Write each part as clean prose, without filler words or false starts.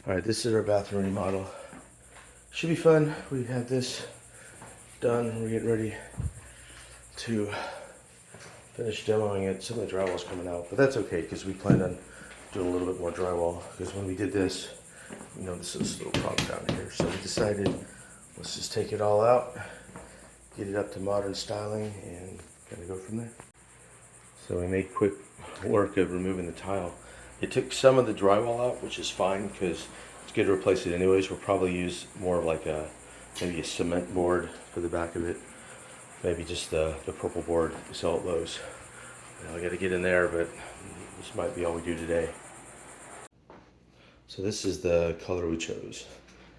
All right, this is our bathroom remodel. Should be fun. We have this done. We're getting ready to finish demoing it. Some of the drywall's coming out, but that's okay because we planned on doing a little bit more drywall. Because when we did this, this is a little problem down here. So we decided let's just take it all out, get it up to modern styling, and kind of go from there. So we made quick work of removing the tile. It took some of the drywall out, which is fine because it's good to replace it anyways. We'll probably use more of like maybe a cement board for the back of it. Maybe just the purple board you sell at Lowe's. I got to get in there, but this might be all we do today. So this is the color we chose.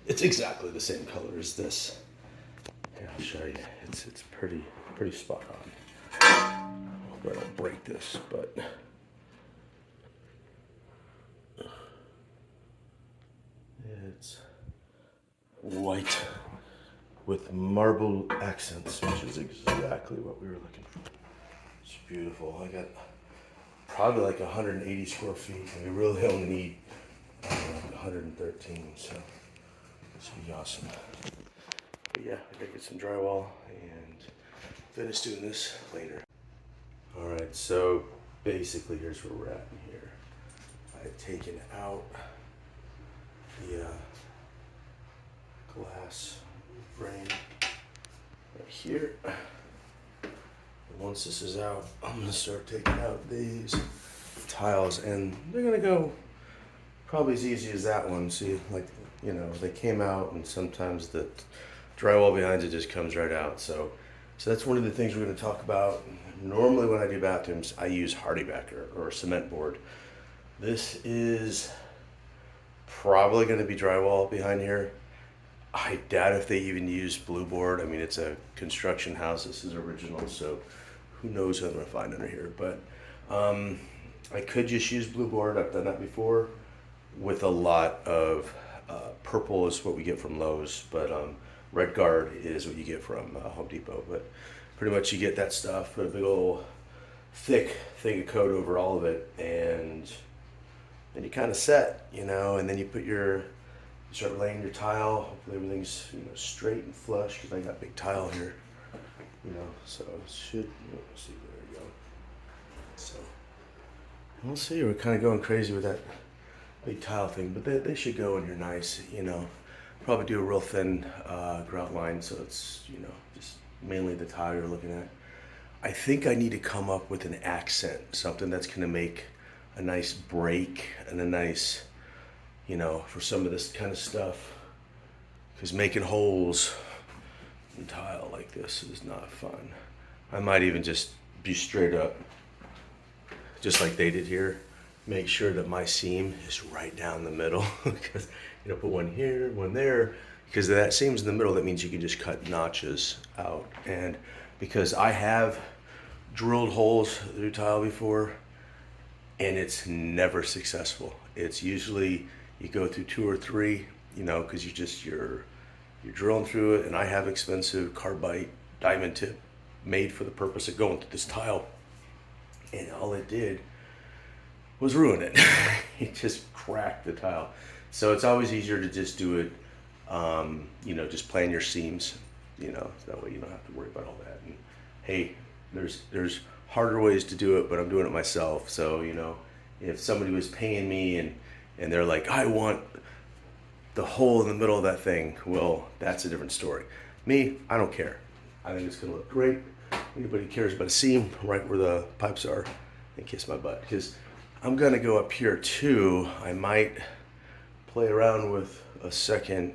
It's exactly the same color as this. Here, I'll show you. It's pretty spot on. I hope I don't break this, but it's white with marble accents, which is exactly what we were looking for. It's beautiful. I got probably like 180 square feet, and we really only need 113, so this will be awesome. But yeah, I gotta get some drywall and finish doing this later. All right, so basically here's where we're at in here. I had taken out the glass frame right here. And once this is out, I'm gonna start taking out these tiles, and they're gonna go probably as easy as that one. See, like, they came out, and sometimes the drywall behind it just comes right out. So that's one of the things we're gonna talk about. Normally when I do bathrooms, I use HardieBack or a cement board. This is probably gonna be drywall behind here. I doubt if they even use blue board. I mean, it's a construction house. This is original, so who knows what I'm gonna find under here. But I could just use blue board. I've done that before with a lot of purple is what we get from Lowe's, but red guard is what you get from Home Depot. But pretty much you get that stuff, put a big old thick thing of coat over all of it, and then you kind of set, and then you start laying your tile. Hopefully everything's straight and flush because I got big tile here, so it should. Let's see, there we go. So we'll see. We're kind of going crazy with that big tile thing, but they should go in here nice. Probably do a real thin grout line, so it's just mainly the tile you're looking at. I think I need to come up with an accent, something that's going to make a nice break and a nice, for some of this kind of stuff, because making holes in tile like this is not fun. I might even just be straight up, just like they did here, make sure that my seam is right down the middle, because put one here, one there, because that seam's in the middle, that means you can just cut notches out. And because I have drilled holes through tile before, and it's never successful. It's usually you go through 2 or 3, because you're drilling through it. And I have expensive carbide diamond tip made for the purpose of going through this tile, and all it did was ruin it. It just cracked the tile. So it's always easier to just do it, just plan your seams, that way you don't have to worry about all that. And hey, there's harder ways to do it, but I'm doing it myself. So, if somebody was paying me and they're like, I want the hole in the middle of that thing, well, that's a different story. Me, I don't care. I think it's gonna look great. Anybody cares about a seam right where the pipes are, and kiss my butt. Because I'm gonna go up here too. I might play around with a second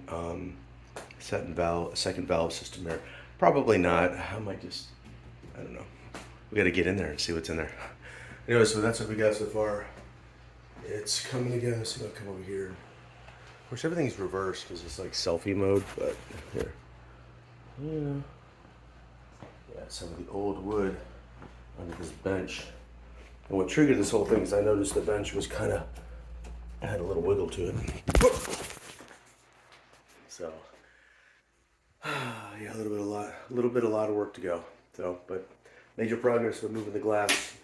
valve system there. Probably not. I might just, I don't know. We got to get in there and see what's in there. Anyway, so that's what we got so far. It's coming together. So I'll come over here. Of course, everything's reversed because it's like selfie mode. But here, yeah, some of the old wood under this bench. And what triggered this whole thing is I noticed the bench was kind of had a little wiggle to it. So, yeah, a lot of work to go. So, but major progress with moving the glass.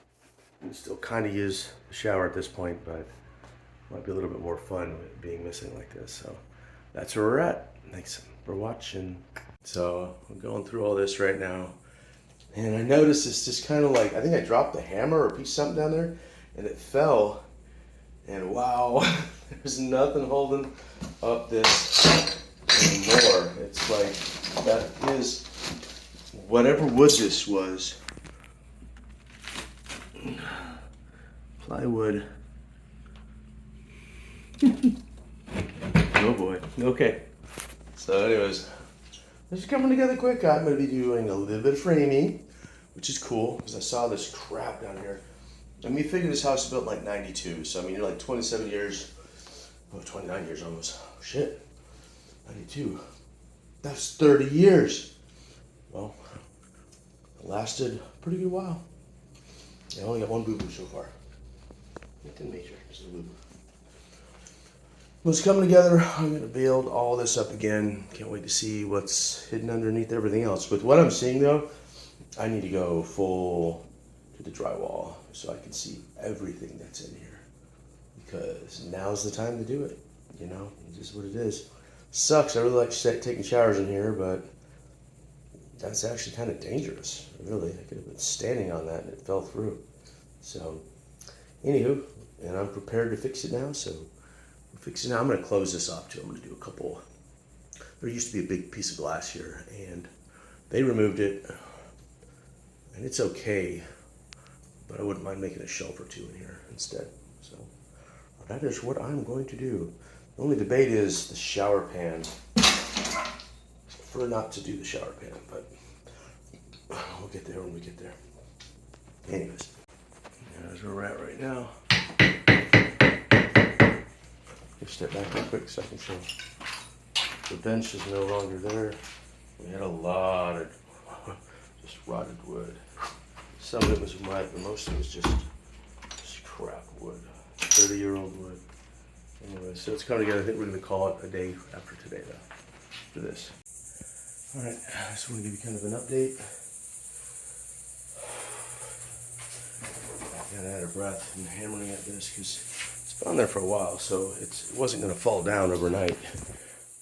We still kind of use the shower at this point, but Might be a little bit more fun with being missing like this. So that's where we're at. Thanks for watching. So I'm going through all this right now. And I noticed it's just kind of like, I think I dropped a hammer or a piece of something down there and it fell. And wow, there's nothing holding up this anymore. It's like, that is, whatever wood this was, plywood. Oh boy. Okay. So anyways, this is coming together quick. I'm going to be doing a little bit of framing, which is cool because I saw this crap down here. I mean, figure this house was built in like 92. So I mean, you're like 27 years, oh, 29 years almost. Oh, shit. 92. That's 30 years. Well, it lasted a pretty good while. I only got one boo-boo so far. Nothing major, just a boo-boo. It's coming together. I'm going to build all this up again. Can't wait to see what's hidden underneath everything else. With what I'm seeing though, I need to go full to the drywall so I can see everything that's in here. Because now's the time to do it. You know, it's just what it is. Sucks. I really like taking showers in here, but that's actually kind of dangerous. Really, I could have been standing on that and it fell through. So, anywho, and I'm prepared to fix it now. So, we're fixing it now. I'm going to close this up too. I'm going to do a couple. There used to be a big piece of glass here, and they removed it, and it's okay. But I wouldn't mind making a shelf or two in here instead. So, that is what I'm going to do. The only debate is the shower pan. I prefer not to do the shower pan, but we'll get there when we get there. Anyways, that's where we're at right now. Just step back real quick so I can show. The bench is no longer there. We had a lot of just rotted wood. Some of it was mud, but most of it was just crap wood. 30-year-old wood. Anyway, so it's coming together. I think we're going to call it a day after today, though, for this. All right, I just want to give you kind of an update. I got out of breath and hammering at this because it's been on there for a while, so it wasn't going to fall down overnight.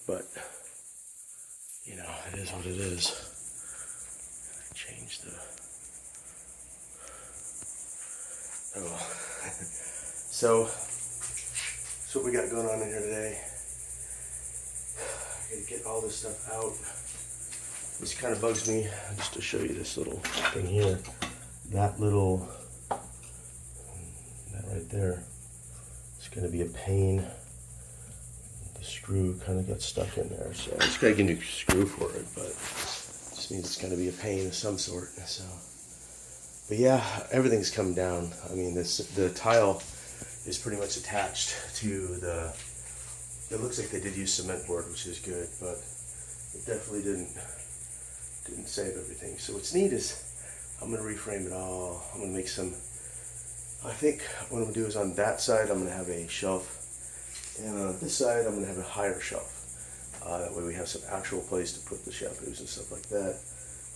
But, you know, it is what it is. I changed the... Oh, so... That's what we got going on in here today. I gotta get all this stuff out. This kind of bugs me, just to show you this little thing here. That right there, it's gonna be a pain. The screw kind of got stuck in there, so I just gotta get a new screw for it, but it just means it's gonna be a pain of some sort. So, but yeah, everything's come down. I mean, the tile is pretty much attached to the, it looks like they did use cement board, which is good, but it definitely didn't save everything. So what's neat is I'm going to reframe it all. I'm going to make some, I think what I'm going to do is on that side I'm going to have a shelf, and on this side I'm going to have a higher shelf. That way we have some actual place to put the shampoos and stuff like that.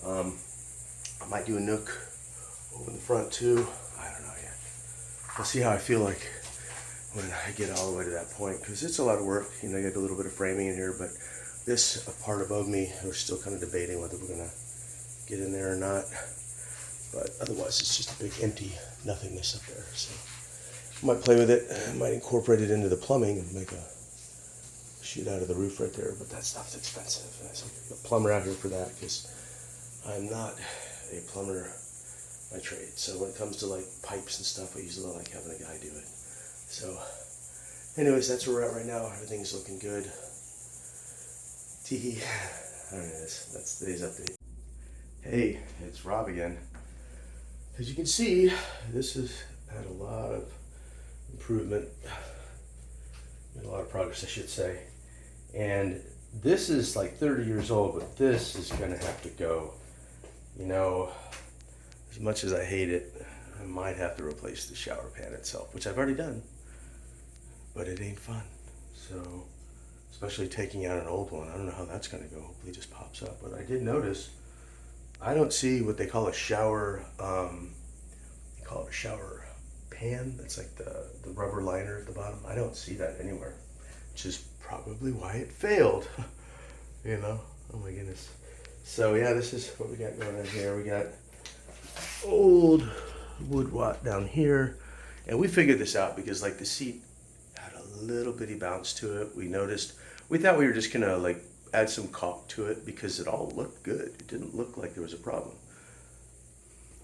I might do a nook over in the front too. I don't know yet. I'll see how I feel like when I get all the way to that point, because it's a lot of work. You know, I got a little bit of framing in here, but this part above me, we're still kind of debating whether we're gonna get in there or not. But otherwise, it's just a big empty nothingness up there. So I might play with it. I might incorporate it into the plumbing and make a shoot out of the roof right there. But that stuff's expensive. So I'm a plumber out here for that, because I'm not a plumber by trade. So when it comes to like pipes and stuff, I usually like having a guy do it. So anyways, that's where we're at right now. Everything's looking good. Teehee. Alright, that's today's update. Hey, it's Rob again. As you can see, this has had a lot of improvement, a lot of progress, I should say. And this is like 30 years old, but this is gonna have to go. You know, as much as I hate it, I might have to replace the shower pan itself, which I've already done, but it ain't fun. So, especially taking out an old one, I don't know how that's gonna go. Hopefully it just pops up. But I did notice, I don't see what they call a shower, they call it a shower pan that's like the rubber liner at the bottom. I don't see that anywhere, which is probably why it failed. You know, oh my goodness. So yeah, this is what we got going on here. We got old wood watt down here, and we figured this out because like the seat had a little bitty bounce to it. We noticed, we thought we were just gonna like add some caulk to it because it all looked good. It didn't look like there was a problem.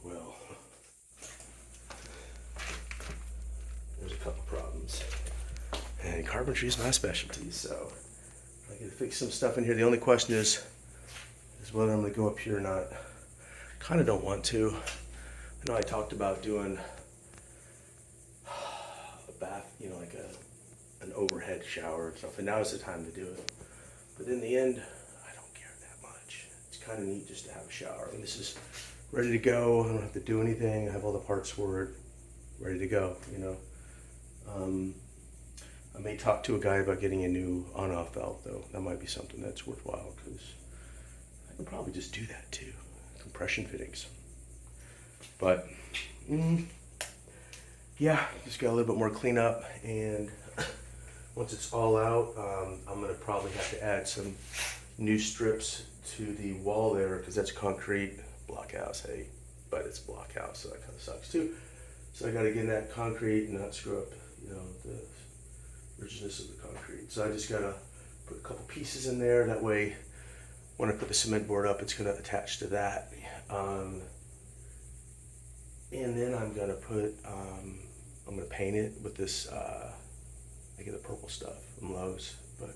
Well, there's a couple problems, and carpentry is my specialty, so I gotta fix some stuff in here. The only question is whether I'm gonna go up here or not. Kind of don't want to. I know I talked about doing a bath, you know, like an overhead shower and stuff, and now is the time to do it. But in the end, I don't care that much. It's kind of neat just to have a shower. I mean, this is ready to go. I don't have to do anything. I have all the parts for it, ready to go, you know. I may talk to a guy about getting a new on-off valve, though. That might be something that's worthwhile, because I can probably just do that too. Compression fittings. But yeah, just got a little bit more cleanup, and once it's all out, I'm gonna probably have to add some new strips to the wall there, because that's concrete blockhouse, hey, but it's blockhouse, so that kind of sucks too. So I got to get in that concrete and not screw up, you know, the richness of the concrete. So I just gotta put a couple pieces in there. That way, when I put the cement board up, it's gonna attach to that. And then I'm gonna put, I'm gonna paint it with this, I get the purple stuff from Lowe's, but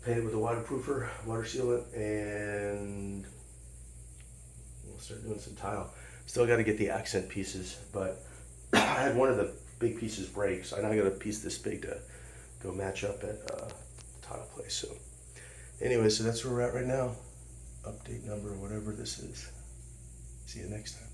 paint it with a waterproofer, water sealant, and we'll start doing some tile. Still got to get the accent pieces, but I had one of the big pieces break, so I now got a piece this big to go match up at the tile place. So anyway, so that's where we're at right now. Update number, whatever this is. See you next time.